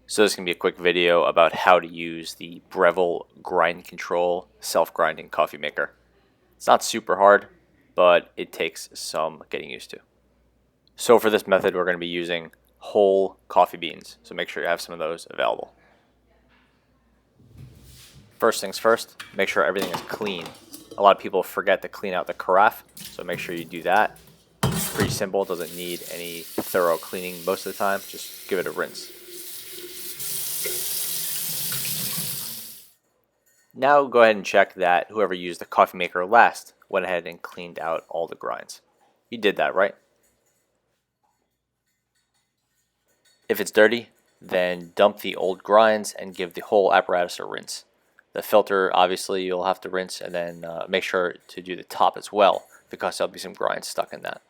So this can be a quick video about how to use the Breville grind control self-grinding coffee maker. It's not super hard, but it takes some getting used to. So for this method, we're going to be using whole coffee beans. So make sure you have some of those available. First things first, make sure everything is clean. A lot of people forget to clean out the carafe, so make sure you do that. It's pretty simple, doesn't need any thorough cleaning most of the time. Just give it a rinse. Now go ahead and check that whoever used the coffee maker last went ahead and cleaned out all the grinds. You did that, right? If it's dirty, then dump the old grinds and give the whole apparatus a rinse. The filter, obviously, you'll have to rinse, and then make sure to do the top as well, because there'll be some grinds stuck in that.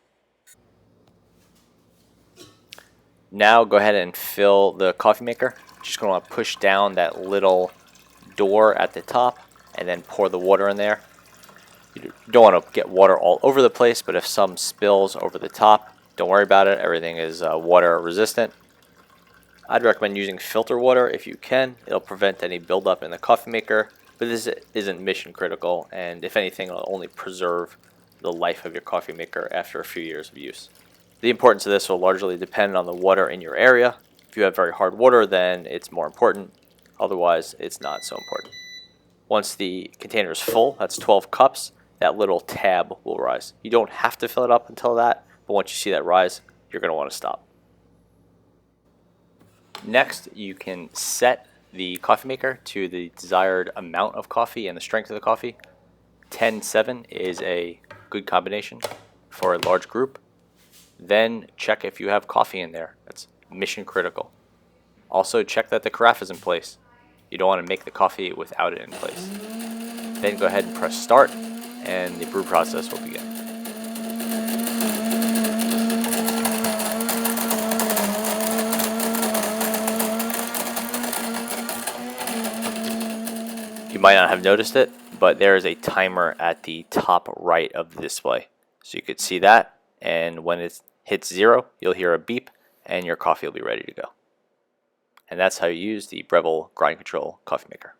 Now go ahead and fill the coffee maker. Just going to push down that little door at the top and then pour the water in there. You don't want to get water all over the place, but if some spills over the top, don't worry about it. Everything is water resistant. I'd recommend using filter water if you can. It'll prevent any buildup in the coffee maker, but this isn't mission critical, and if anything, it'll only preserve the life of your coffee maker after a few years of use. The importance of this will largely depend on the water in your area. If you have very hard water, then it's more important. Otherwise, it's not so important. Once the container is full, that's 12 cups, that little tab will rise. You don't have to fill it up until that, but once you see that rise, you're going to want to stop. Next, you can set the coffee maker to the desired amount of coffee and the strength of the coffee. 10-7 is a good combination for a large group. Then check if you have coffee in there. That's mission critical. Also check that the carafe is in place. You don't want to make the coffee without it in place. Then go ahead and press start, and the brew process will begin. You might not have noticed it, but there is a timer at the top right of the display. So you could see that, and when it hits 0, you'll hear a beep, and your coffee will be ready to go. And that's how you use the Breville grind control coffee maker.